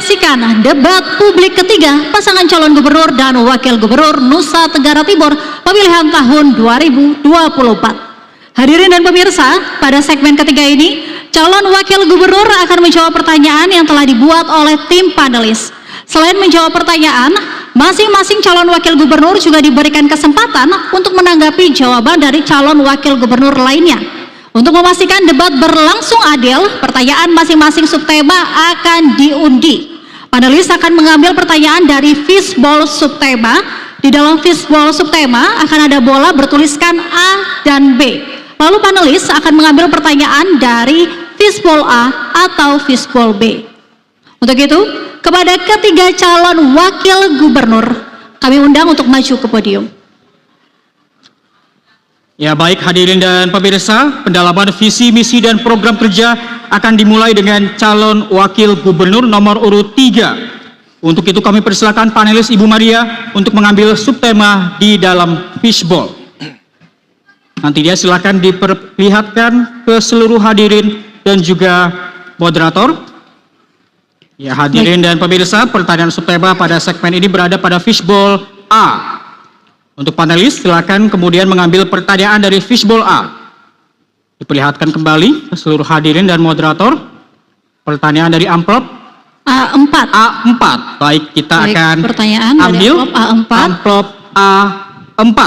menyaksikan debat publik ketiga pasangan calon gubernur dan wakil gubernur Nusa Tenggara Timur pemilihan tahun 2024. Hadirin dan pemirsa, pada segmen ketiga ini, calon wakil gubernur akan menjawab pertanyaan yang telah dibuat oleh tim panelis. Selain menjawab pertanyaan, masing-masing calon wakil gubernur juga diberikan kesempatan untuk menanggapi jawaban dari calon wakil gubernur lainnya. Untuk memastikan debat berlangsung adil, pertanyaan masing-masing subtema akan diundi. Panelis akan mengambil pertanyaan dari fishbowl subtema. Di dalam fishbowl subtema akan ada bola bertuliskan A dan B. Lalu panelis akan mengambil pertanyaan dari fishbowl A atau fishbowl B. Untuk itu, kepada ketiga calon wakil gubernur, kami undang untuk maju ke podium. Ya, baik hadirin dan pemirsa, pendalaman visi, misi, dan program kerja akan dimulai dengan calon wakil gubernur nomor urut 3. Untuk itu kami persilakan panelis Ibu Maria untuk mengambil subtema di dalam fishbowl. Nanti dia silakan diperlihatkan ke seluruh hadirin dan juga moderator. Ya, hadirin dan pemirsa, pertanyaan subtema pada segmen ini berada pada fishbowl A. Untuk panelis, silakan kemudian mengambil pertanyaan dari fishbowl A. Diperlihatkan kembali ke seluruh hadirin dan moderator. Pertanyaan dari amplop A4. A4. Baik, kita akan pertanyaan ambil dari A4. Amplop A4.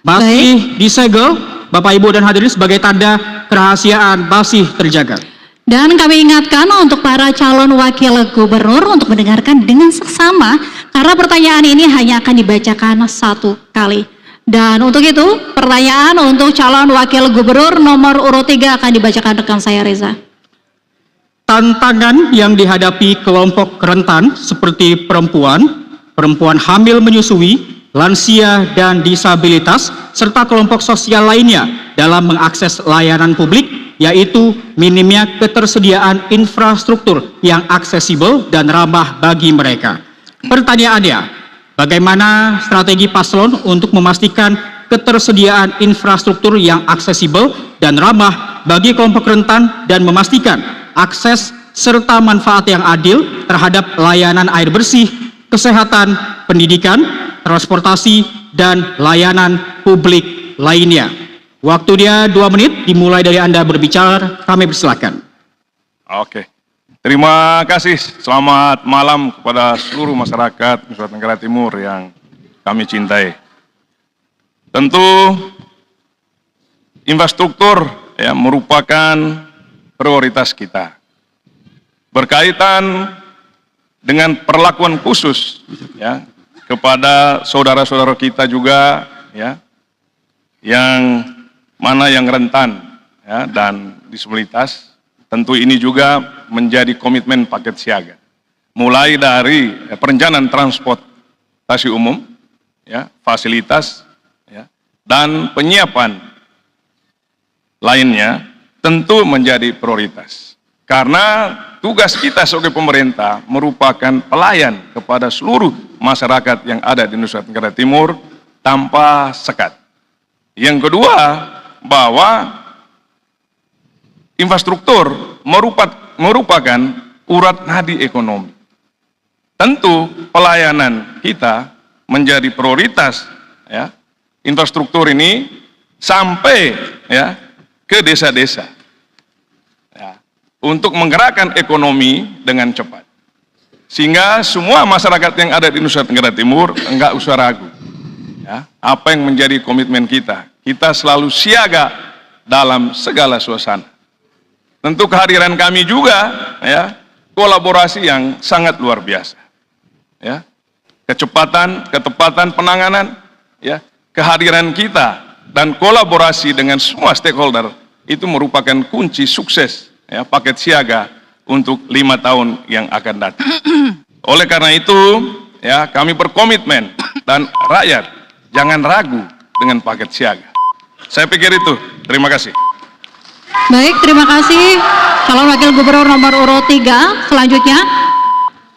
Masih disegel, Bapak Ibu dan hadirin, sebagai tanda kerahasiaan masih terjaga. Dan kami ingatkan untuk para calon wakil gubernur untuk mendengarkan dengan seksama, karena pertanyaan ini hanya akan dibacakan satu kali. Dan untuk itu, pertanyaan untuk calon wakil gubernur nomor urut 3 akan dibacakan rekan saya, Reza. Tantangan yang dihadapi kelompok rentan seperti perempuan hamil menyusui, lansia dan disabilitas, serta kelompok sosial lainnya dalam mengakses layanan publik, yaitu minimnya ketersediaan infrastruktur yang aksesibel dan ramah bagi mereka. Pertanyaannya, bagaimana strategi paslon untuk memastikan ketersediaan infrastruktur yang aksesibel dan ramah bagi kelompok rentan dan memastikan akses serta manfaat yang adil terhadap layanan air bersih, kesehatan, pendidikan, transportasi, dan layanan publik lainnya? Waktu dia 2 menit, dimulai dari Anda berbicara, kami persilakan. Oke, terima kasih. Selamat malam kepada seluruh masyarakat Nusa Tenggara Timur yang kami cintai. Tentu infrastruktur ya merupakan prioritas kita. Berkaitan dengan perlakuan khusus ya kepada saudara-saudara kita juga ya yang mana yang rentan ya, dan disabilitas, tentu ini juga menjadi komitmen paket siaga. Mulai dari perencanaan transportasi umum, ya, fasilitas, ya, dan penyiapan lainnya tentu menjadi prioritas. Karena tugas kita sebagai pemerintah merupakan pelayan kepada seluruh masyarakat yang ada di Nusa Tenggara Timur tanpa sekat. Yang kedua, bahwa infrastruktur merupakan urat nadi ekonomi. Tentu pelayanan kita menjadi prioritas ya. Infrastruktur ini sampai ya ke desa-desa ya, untuk menggerakkan ekonomi dengan cepat. Sehingga semua masyarakat yang ada di Nusa Tenggara Timur enggak usah ragu. Ya, apa yang menjadi komitmen kita? Kita selalu siaga dalam segala suasana. Tentu kehadiran kami juga, ya, kolaborasi yang sangat luar biasa. Ya, kecepatan, ketepatan penanganan, ya, kehadiran kita dan kolaborasi dengan semua stakeholder itu merupakan kunci sukses ya, paket siaga untuk 5 tahun yang akan datang. Oleh karena itu, ya, kami berkomitmen dan rakyat jangan ragu dengan paket siaga. Saya pikir itu. Terima kasih. Baik, terima kasih calon wakil gubernur nomor urut 3. Selanjutnya,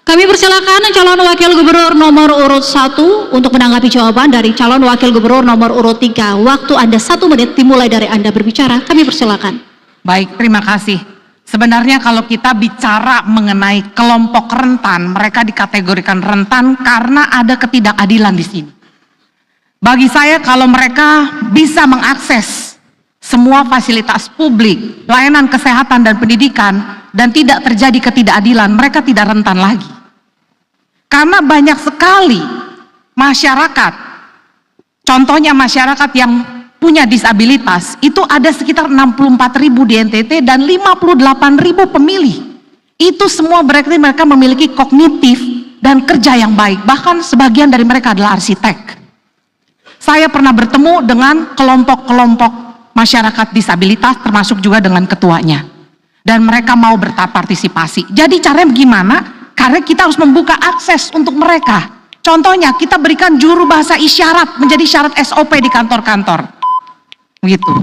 kami persilakan calon wakil gubernur nomor urut 1 untuk menanggapi jawaban dari calon wakil gubernur nomor urut 3. Waktu Anda 1 menit dimulai dari Anda berbicara. Kami persilakan. Baik, terima kasih. Sebenarnya kalau kita bicara mengenai kelompok rentan, mereka dikategorikan rentan karena ada ketidakadilan di sini. Bagi saya kalau mereka bisa mengakses semua fasilitas publik, layanan kesehatan dan pendidikan, dan tidak terjadi ketidakadilan, mereka tidak rentan lagi. Karena banyak sekali masyarakat, contohnya masyarakat yang punya disabilitas, itu ada sekitar 64.000 di NTT dan 58.000 pemilih. Itu semua berarti mereka memiliki kognitif dan kerja yang baik, bahkan sebagian dari mereka adalah arsitek. Saya pernah bertemu dengan kelompok-kelompok masyarakat disabilitas, termasuk juga dengan ketuanya. Dan mereka mau berpartisipasi. Jadi caranya bagaimana? Karena kita harus membuka akses untuk mereka. Contohnya, kita berikan juru bahasa isyarat menjadi syarat SOP di kantor-kantor. Begitu.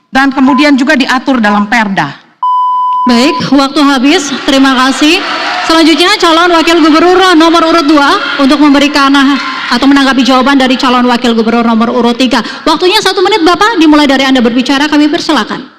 Dan kemudian juga diatur dalam Perda. Baik, waktu habis. Terima kasih. Selanjutnya calon wakil gubernur nomor urut 2 untuk memberikan atau menanggapi jawaban dari calon wakil gubernur nomor urut 3. Waktunya 1 menit Bapak, dimulai dari Anda berbicara, kami persilakan.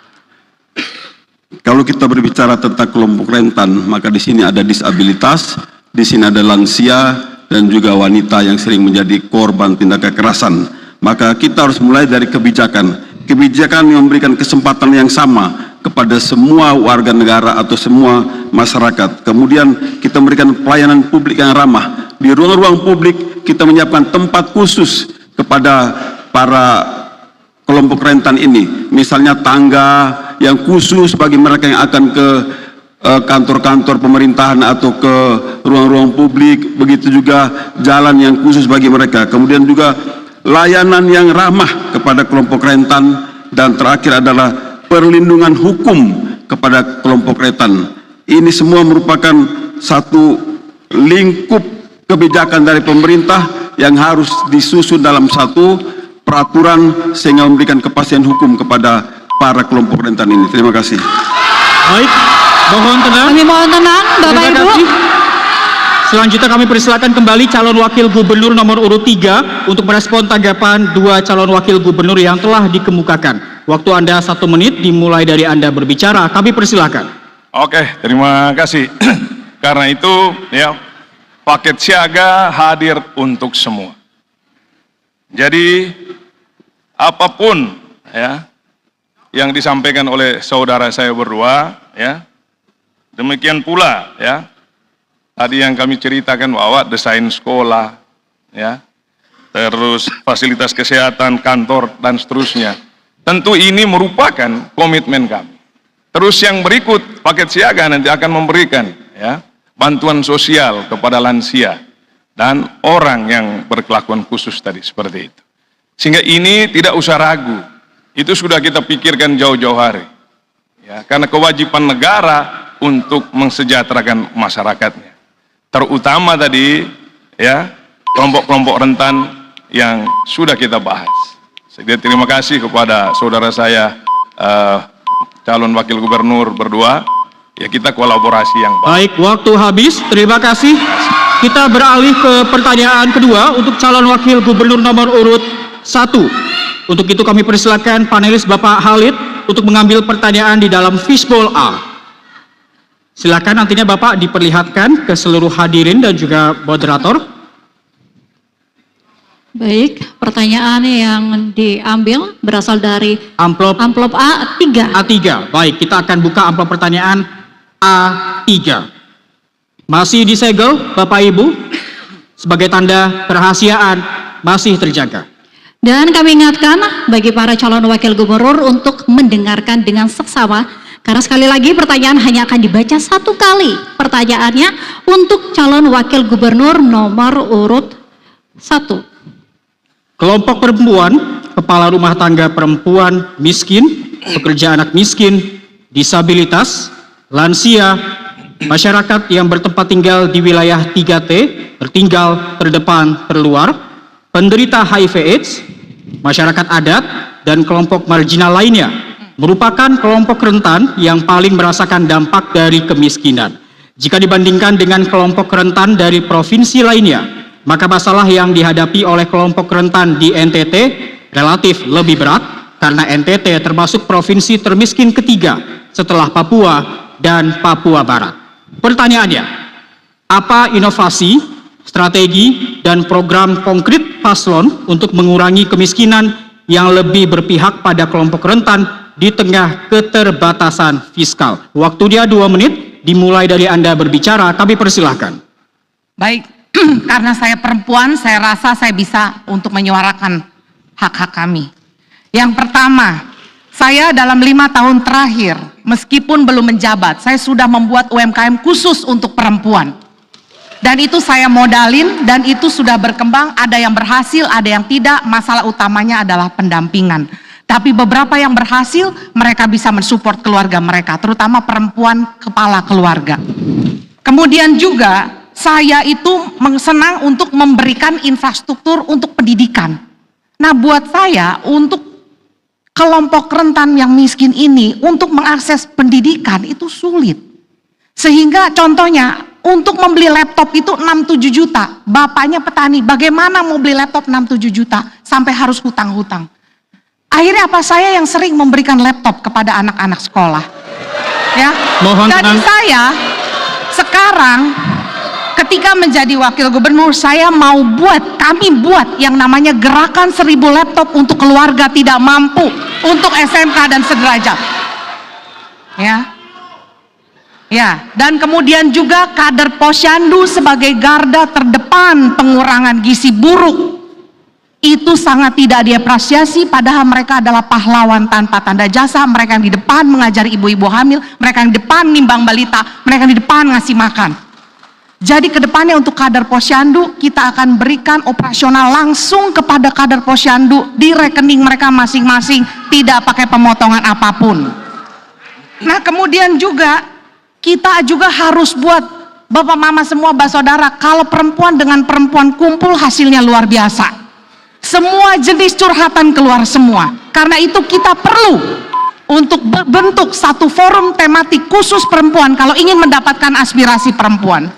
Kalau kita berbicara tentang kelompok rentan, maka di sini ada disabilitas, di sini ada lansia, dan juga wanita yang sering menjadi korban tindak kekerasan. Maka kita harus mulai dari kebijakan. Kebijakan yang memberikan kesempatan yang sama kepada semua warga negara atau semua masyarakat. Kemudian kita memberikan pelayanan publik yang ramah. Di ruang-ruang publik kita menyiapkan tempat khusus kepada para kelompok rentan ini. Misalnya tangga yang khusus bagi mereka yang akan ke kantor-kantor pemerintahan atau ke ruang-ruang publik. Begitu juga jalan yang khusus bagi mereka. Kemudian juga layanan yang ramah kepada kelompok rentan, dan terakhir adalah perlindungan hukum kepada kelompok rentan. Ini semua merupakan satu lingkup kebijakan dari pemerintah yang harus disusun dalam satu peraturan sehingga memberikan kepastian hukum kepada para kelompok rentan ini. Terima kasih. Baik, mohon tenang. Kami mohon tenang, Bapak Terima Ibu. kasih. Selanjutnya kami persilakan kembali calon wakil gubernur nomor urut 3 untuk merespon tanggapan 2 calon wakil gubernur yang telah dikemukakan. Waktu Anda 1 menit, dimulai dari Anda berbicara. Kami persilakan. Oke, terima kasih. Karena itu ya, paket siaga hadir untuk semua. Jadi apapun ya yang disampaikan oleh saudara saya berdua ya, demikian pula ya tadi yang kami ceritakan bahwa desain sekolah ya, terus fasilitas kesehatan, kantor dan seterusnya. Tentu ini merupakan komitmen kami. Terus yang berikut, paket siaga nanti akan memberikan ya bantuan sosial kepada lansia dan orang yang berkelakuan khusus tadi seperti itu. Sehingga ini tidak usah ragu. Itu sudah kita pikirkan jauh-jauh hari. Ya, karena kewajiban negara untuk mensejahterakan masyarakatnya. Terutama tadi ya kelompok-kelompok rentan yang sudah kita bahas. Jadi terima kasih kepada saudara saya calon wakil gubernur berdua. Ya, kita kolaborasi yang baik. Baik, waktu habis. Terima kasih. Kita beralih ke pertanyaan kedua untuk calon wakil gubernur nomor urut 1. Untuk itu kami persilakan panelis Bapak Khalid untuk mengambil pertanyaan di dalam fishbowl A. Silakan nantinya Bapak diperlihatkan ke seluruh hadirin dan juga moderator. Baik, pertanyaan yang diambil berasal dari Amplop A3. A3. Baik, kita akan buka amplop pertanyaan A3. Masih disegel Bapak Ibu, sebagai tanda kerahasiaan masih terjaga. Dan kami ingatkan bagi para calon wakil gubernur untuk mendengarkan dengan seksama, karena sekali lagi pertanyaan hanya akan dibaca 1 kali. Pertanyaannya untuk calon wakil gubernur nomor urut 1. Kelompok perempuan, kepala rumah tangga perempuan miskin, pekerja anak miskin, disabilitas, lansia, masyarakat yang bertempat tinggal di wilayah 3T, tertinggal, terdepan, terluar, penderita HIV/AIDS, masyarakat adat, dan kelompok marginal lainnya merupakan kelompok rentan yang paling merasakan dampak dari kemiskinan. Jika dibandingkan dengan kelompok rentan dari provinsi lainnya, maka masalah yang dihadapi oleh kelompok rentan di NTT relatif lebih berat karena NTT termasuk provinsi termiskin ketiga setelah Papua dan Papua Barat. Pertanyaannya, apa inovasi, strategi, dan program konkret paslon untuk mengurangi kemiskinan yang lebih berpihak pada kelompok rentan di tengah keterbatasan fiskal? Waktu dia 2 menit, dimulai dari Anda berbicara, kami persilahkan. Baik, karena saya perempuan, saya rasa saya bisa untuk menyuarakan hak-hak kami. Yang pertama, saya dalam 5 tahun terakhir, meskipun belum menjabat, saya sudah membuat UMKM khusus untuk perempuan. Dan itu saya modalin, dan itu sudah berkembang, ada yang berhasil, ada yang tidak, masalah utamanya adalah pendampingan. Tapi beberapa yang berhasil, mereka bisa mensupport keluarga mereka, terutama perempuan kepala keluarga. Kemudian juga, saya itu senang untuk memberikan infrastruktur untuk pendidikan. Nah, buat saya, untuk kelompok rentan yang miskin ini, untuk mengakses pendidikan itu sulit. Sehingga contohnya, untuk membeli laptop itu 6-7 juta. Bapaknya petani, bagaimana mau beli laptop 6-7 juta? Sampai harus hutang-hutang. Akhirnya apa, saya yang sering memberikan laptop kepada anak-anak sekolah. Ya. Jadi saya sekarang ketika menjadi wakil gubernur, saya mau kami buat yang namanya gerakan 1000 laptop untuk keluarga tidak mampu, untuk SMK dan sederajat. Ya, dan kemudian juga kader Posyandu sebagai garda terdepan pengurangan gizi buruk. Itu sangat tidak diapresiasi, padahal mereka adalah pahlawan tanpa tanda jasa. Mereka yang di depan mengajari ibu-ibu hamil, mereka yang di depan nimbang balita, mereka yang di depan ngasih makan. Jadi kedepannya untuk kader Posyandu, kita akan berikan operasional langsung kepada kader Posyandu di rekening mereka masing-masing, tidak pakai pemotongan apapun. Nah, kemudian juga kita juga harus buat, bapak mama semua, saudara, kalau perempuan dengan perempuan kumpul hasilnya luar biasa. Semua jenis curhatan keluar semua. Karena itu kita perlu untuk bentuk satu forum tematik khusus perempuan kalau ingin mendapatkan aspirasi perempuan.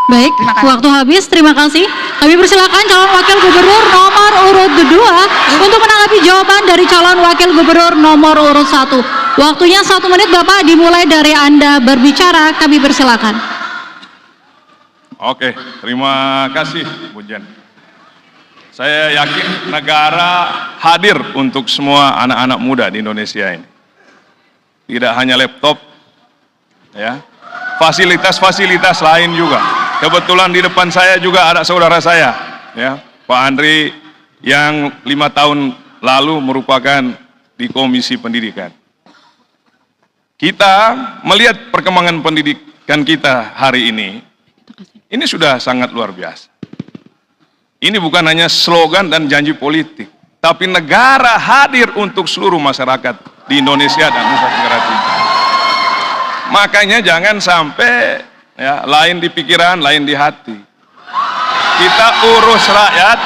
Baik, waktu habis, terima kasih. Kami persilakan calon wakil gubernur nomor urut 2 untuk menanggapi jawaban dari calon wakil gubernur nomor urut 1. Waktunya 1 menit, Bapak, dimulai dari Anda berbicara, kami persilakan. Oke, terima kasih Bu Jen. Saya yakin negara hadir untuk semua anak-anak muda di Indonesia ini. Tidak hanya laptop, ya, fasilitas-fasilitas lain juga. Kebetulan di depan saya juga ada saudara saya, ya, Pak Andri, yang 5 tahun lalu merupakan di Komisi Pendidikan. Kita melihat perkembangan pendidikan kita hari ini sudah sangat luar biasa. Ini bukan hanya slogan dan janji politik, tapi negara hadir untuk seluruh masyarakat di Indonesia dan Nusa Tenggara Timur. Makanya jangan sampai, ya, lain di pikiran, lain di hati. Kita urus rakyat,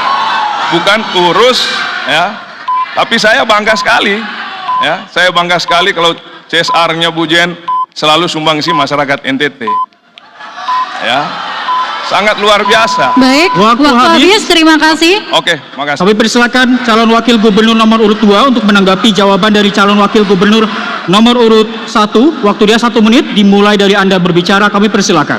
bukan urus, ya. Tapi saya bangga sekali, ya. Saya bangga sekali kalau CSR-nya Bu Jen selalu sumbangsi masyarakat NTT, ya. Sangat luar biasa. Baik, waktu habis, terima kasih. Oke, makasih. Kami persilakan calon wakil gubernur nomor urut 2 untuk menanggapi jawaban dari calon wakil gubernur nomor urut 1. Waktu dia 1 menit, dimulai dari Anda berbicara, kami persilakan.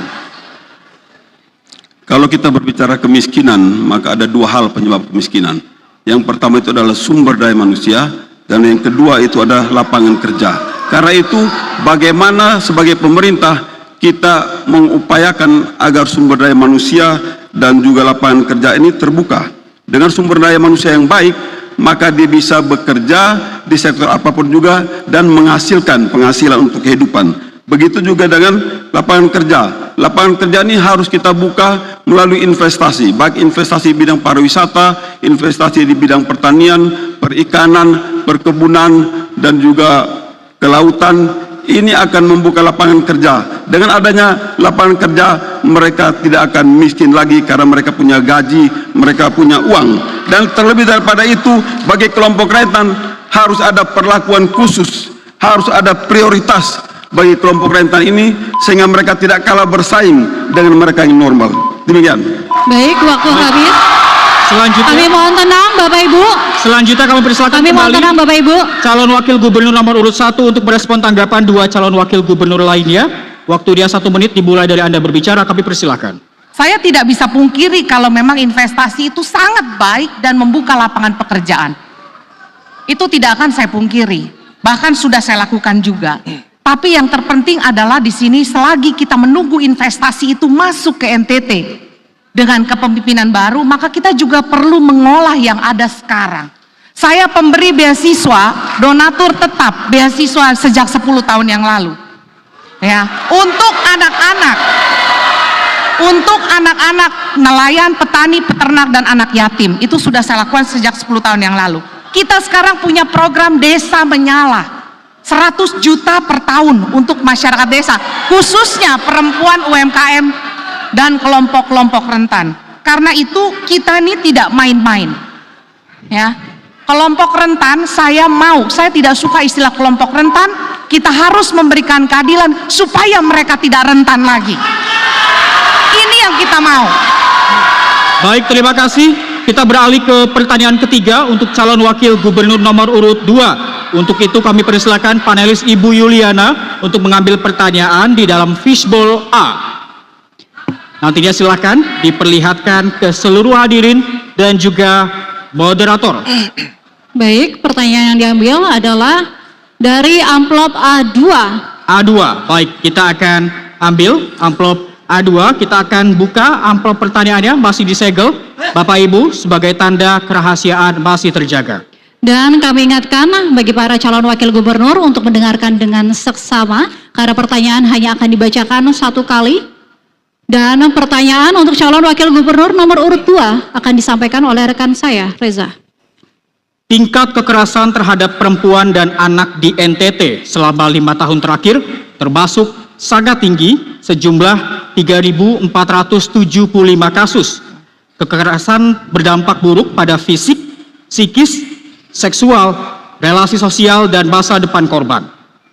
Kalau kita berbicara kemiskinan, maka ada 2 hal penyebab kemiskinan. Yang pertama itu adalah sumber daya manusia, dan yang kedua itu adalah lapangan kerja. Karena itu, bagaimana sebagai pemerintah kita mengupayakan agar sumber daya manusia dan juga lapangan kerja ini terbuka. Dengan sumber daya manusia yang baik, maka dia bisa bekerja di sektor apapun juga dan menghasilkan penghasilan untuk kehidupan. Begitu juga dengan lapangan kerja. Lapangan kerja ini harus kita buka melalui investasi, baik investasi di bidang pariwisata, investasi di bidang pertanian, perikanan, perkebunan, dan juga kelautan. Ini akan membuka lapangan kerja. Dengan adanya lapangan kerja, mereka tidak akan miskin lagi karena mereka punya gaji, mereka punya uang. Dan terlebih daripada itu, bagi kelompok rentan harus ada perlakuan khusus, harus ada prioritas bagi kelompok rentan ini sehingga mereka tidak kalah bersaing dengan mereka yang normal. Demikian. Baik, waktu habis. Selanjutnya, Kami mohon tenang Bapak Ibu. selanjutnya kami persilakan Kami mohon kembali tenang Bapak Ibu. calon wakil gubernur nomor urut 1 untuk merespon tanggapan dua calon wakil gubernur lainnya. Waktu dia 1 menit dimulai dari Anda berbicara, kami persilakan. Saya tidak bisa pungkiri kalau memang investasi itu sangat baik dan membuka lapangan pekerjaan. Itu tidak akan saya pungkiri. Bahkan sudah saya lakukan juga. Tapi yang terpenting adalah di sini selagi kita menunggu investasi itu masuk ke NTT dengan kepemimpinan baru, maka kita juga perlu mengolah yang ada sekarang. Saya pemberi beasiswa, donatur tetap beasiswa sejak 10 tahun yang lalu. Ya, untuk anak-anak nelayan, petani, peternak dan anak yatim. Itu sudah saya lakukan sejak 10 tahun yang lalu. Kita sekarang punya program Desa Menyala. 100 juta per tahun untuk masyarakat desa, khususnya perempuan UMKM dan kelompok-kelompok rentan. Karena itu kita ini tidak main-main. Ya. Kelompok rentan saya tidak suka istilah kelompok rentan, kita harus memberikan keadilan supaya mereka tidak rentan lagi. Ini yang kita mau. Baik, terima kasih. Kita beralih ke pertanyaan ketiga untuk calon wakil gubernur nomor urut 2. Untuk itu kami persilakan panelis Ibu Yuliana untuk mengambil pertanyaan di dalam fishbowl A. Nantinya silakan diperlihatkan ke seluruh hadirin dan juga moderator. Baik, pertanyaan yang diambil adalah dari amplop A2. A2, baik, kita akan ambil amplop A2, kita akan buka amplop pertanyaannya, masih disegel. Bapak Ibu, sebagai tanda kerahasiaan masih terjaga. Dan kami ingatkan bagi para calon wakil gubernur untuk mendengarkan dengan seksama, karena pertanyaan hanya akan dibacakan 1 kali. Dan pertanyaan untuk calon wakil gubernur nomor urut 2 akan disampaikan oleh rekan saya, Reza. Tingkat kekerasan terhadap perempuan dan anak di NTT selama 5 tahun terakhir termasuk sangat tinggi, sejumlah 3.475 kasus. Kekerasan berdampak buruk pada fisik, psikis, seksual, relasi sosial, dan masa depan korban.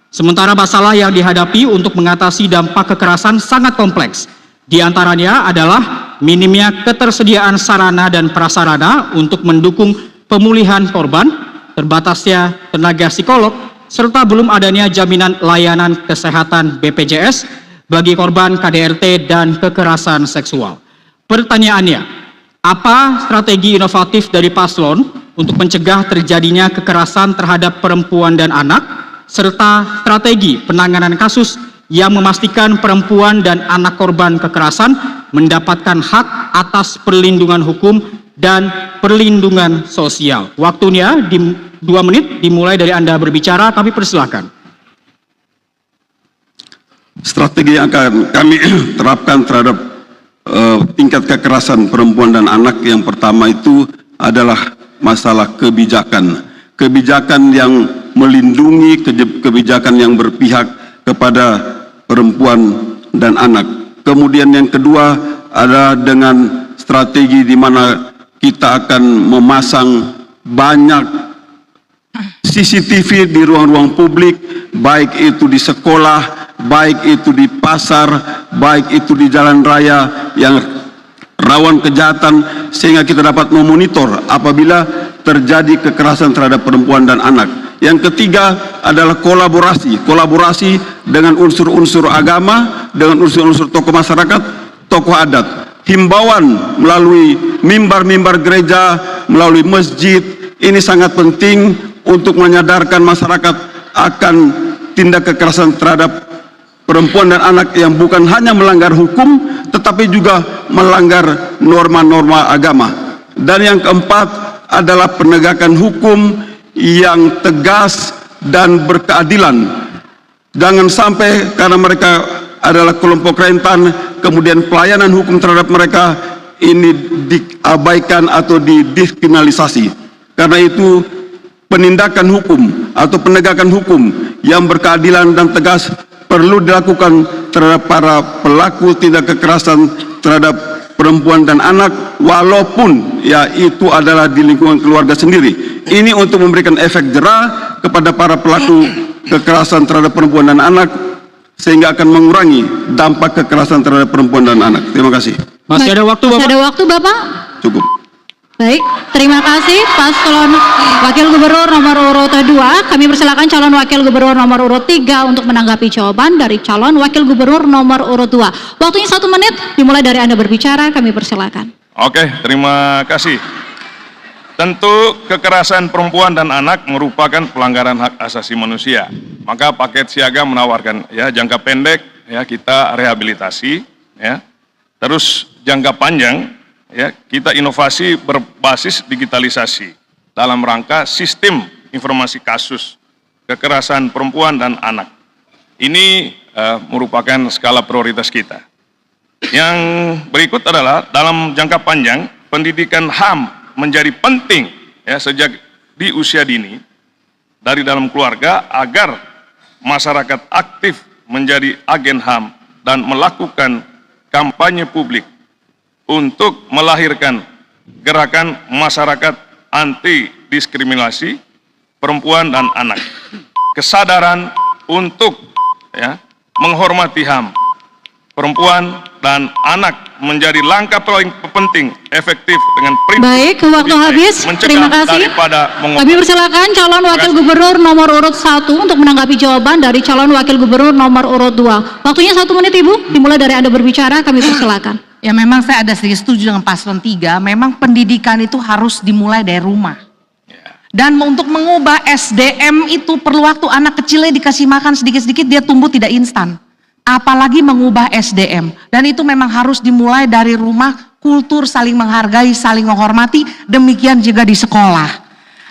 Sementara masalah yang dihadapi untuk mengatasi dampak kekerasan sangat kompleks. Di antaranya adalah minimnya ketersediaan sarana dan prasarana untuk mendukung pemulihan korban, terbatasnya tenaga psikolog, serta belum adanya jaminan layanan kesehatan BPJS bagi korban KDRT dan kekerasan seksual. Pertanyaannya, apa strategi inovatif dari paslon untuk mencegah terjadinya kekerasan terhadap perempuan dan anak, serta strategi penanganan kasus yang memastikan perempuan dan anak korban kekerasan mendapatkan hak atas perlindungan hukum dan perlindungan sosial? Waktunya 2 menit dimulai dari Anda berbicara, kami persilakan. Strategi yang akan kami terapkan terhadap tingkat kekerasan perempuan dan anak, yang pertama itu adalah masalah kebijakan. Kebijakan yang melindungi, kebijakan yang berpihak kepada perempuan dan anak. Kemudian yang kedua adalah dengan strategi di mana kita akan memasang banyak CCTV di ruang-ruang publik, baik itu di sekolah, baik itu di pasar, baik itu di jalan raya yang rawan kejahatan, sehingga kita dapat memonitor apabila terjadi kekerasan terhadap perempuan dan anak. Yang ketiga adalah kolaborasi dengan unsur-unsur agama, dengan unsur-unsur tokoh masyarakat, tokoh adat. Himbauan melalui mimbar-mimbar gereja, melalui masjid, ini sangat penting untuk menyadarkan masyarakat akan tindak kekerasan terhadap perempuan dan anak yang bukan hanya melanggar hukum, tetapi juga melanggar norma-norma agama. Dan yang keempat adalah penegakan hukum yang tegas dan berkeadilan. Jangan sampai karena mereka adalah kelompok rentan, kemudian pelayanan hukum terhadap mereka ini diabaikan atau didiskriminalisasi. Karena itu penindakan hukum atau penegakan hukum yang berkeadilan dan tegas perlu dilakukan terhadap para pelaku tindak kekerasan terhadap perempuan dan anak, walaupun ya itu adalah di lingkungan keluarga sendiri. Ini untuk memberikan efek jera kepada para pelaku kekerasan terhadap perempuan dan anak, sehingga akan mengurangi dampak kekerasan terhadap perempuan dan anak. Terima kasih. Masih ada waktu, Bapak? Masih ada waktu, Bapak? Cukup. Baik, terima kasih Paslon Wakil Gubernur nomor urut 2. Kami persilakan calon Wakil Gubernur nomor urut 3 untuk menanggapi jawaban dari calon Wakil Gubernur nomor urut 2. Waktunya 1 menit, dimulai dari Anda berbicara, kami persilakan. Oke, terima kasih. Tentu kekerasan perempuan dan anak merupakan pelanggaran hak asasi manusia. Maka paket siaga menawarkan ya jangka pendek ya kita rehabilitasi ya. Terus jangka panjang ya, kita inovasi berbasis digitalisasi dalam rangka sistem informasi kasus kekerasan perempuan dan anak. Ini merupakan skala prioritas kita. Yang berikut adalah dalam jangka panjang, pendidikan HAM menjadi penting ya sejak di usia dini dari dalam keluarga agar masyarakat aktif menjadi agen HAM dan melakukan kampanye publik untuk melahirkan gerakan masyarakat anti diskriminasi perempuan dan anak. Kesadaran untuk ya, menghormati HAM perempuan dan anak menjadi langkah paling penting efektif dengan prinsip. Baik, waktu habis. Terima kasih. Kami persilakan calon Wakil Gubernur nomor urut 1 untuk menanggapi jawaban dari calon Wakil Gubernur nomor urut 2. Waktunya 1 menit Ibu, dimulai dari Anda berbicara, kami persilakan. Ya memang saya ada sedikit setuju dengan Paslon 3, memang pendidikan itu harus dimulai dari rumah. Dan untuk mengubah SDM itu perlu waktu, anak kecilnya dikasih makan sedikit-sedikit dia tumbuh tidak instan. Apalagi mengubah SDM. Dan itu memang harus dimulai dari rumah, kultur saling menghargai, saling menghormati, demikian juga di sekolah.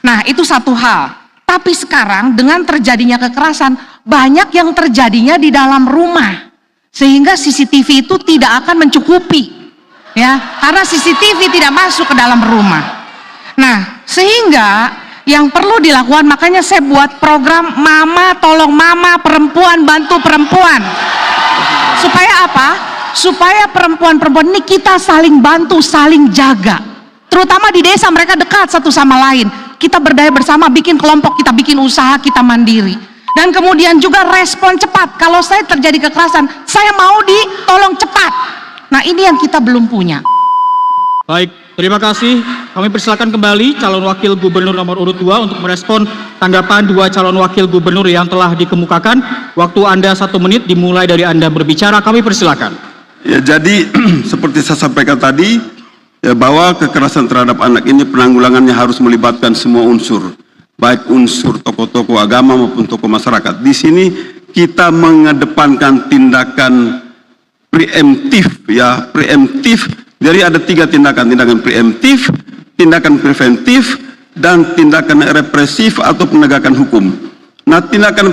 Nah itu satu hal. Tapi sekarang dengan terjadinya kekerasan, banyak yang terjadinya di dalam rumah. Sehingga CCTV itu tidak akan mencukupi, ya, karena CCTV tidak masuk ke dalam rumah. Nah, sehingga yang perlu dilakukan, makanya saya buat program Mama Tolong Mama Perempuan Bantu Perempuan. Supaya apa? Supaya perempuan-perempuan ini kita saling bantu, saling jaga. Terutama di desa mereka dekat satu sama lain. Kita berdaya bersama, bikin kelompok, kita bikin usaha, kita mandiri. Dan kemudian juga respon cepat. Kalau saya terjadi kekerasan, saya mau ditolong cepat. Nah ini yang kita belum punya. Baik, terima kasih. Kami persilakan kembali calon Wakil Gubernur nomor urut 2 untuk merespon tanggapan 2 calon Wakil Gubernur yang telah dikemukakan. Waktu Anda 1 menit, dimulai dari Anda berbicara, kami persilakan. Ya, jadi seperti saya sampaikan tadi, ya, bahwa kekerasan terhadap anak ini penanggulangannya harus melibatkan semua unsur. Baik unsur tokoh-tokoh agama maupun tokoh masyarakat. Di sini kita mengedepankan tindakan preemptif, ya, preemptif. Jadi ada 3 tindakan: tindakan preemptif, tindakan preventif, dan tindakan represif atau penegakan hukum. Nah, tindakan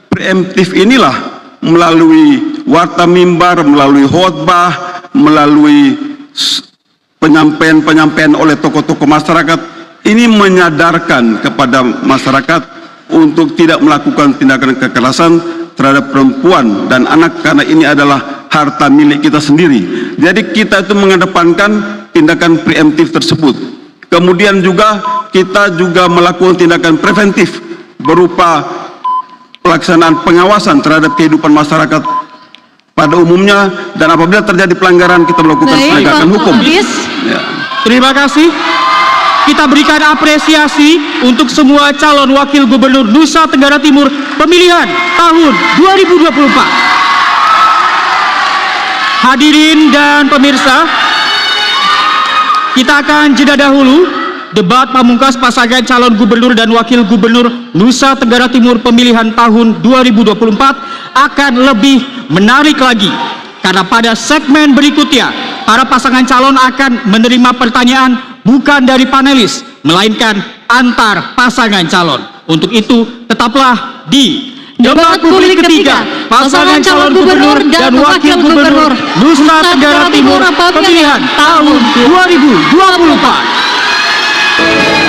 preemptif inilah melalui warta mimbar, melalui khotbah, melalui penyampaian oleh tokoh-tokoh masyarakat. Ini menyadarkan kepada masyarakat untuk tidak melakukan tindakan kekerasan terhadap perempuan dan anak karena ini adalah harta milik kita sendiri. Jadi kita itu mengedepankan tindakan preemptif tersebut. Kemudian juga kita juga melakukan tindakan preventif berupa pelaksanaan pengawasan terhadap kehidupan masyarakat pada umumnya, dan apabila terjadi pelanggaran kita melakukan penegakan hukum. Ya. Terima kasih. Kita berikan apresiasi untuk semua calon Wakil Gubernur Nusa Tenggara Timur pemilihan tahun 2024. Hadirin dan pemirsa, kita akan jeda dahulu. Debat pamungkas pasangan calon gubernur dan wakil gubernur Nusa Tenggara Timur pemilihan tahun 2024 akan lebih menarik lagi. Karena pada segmen berikutnya, para pasangan calon akan menerima pertanyaan bukan dari panelis, melainkan antar pasangan calon. Untuk itu, tetaplah di Debat Publik Ketiga, pasangan calon gubernur dan wakil gubernur Nusa Tenggara Timur pemilihan tahun 2024.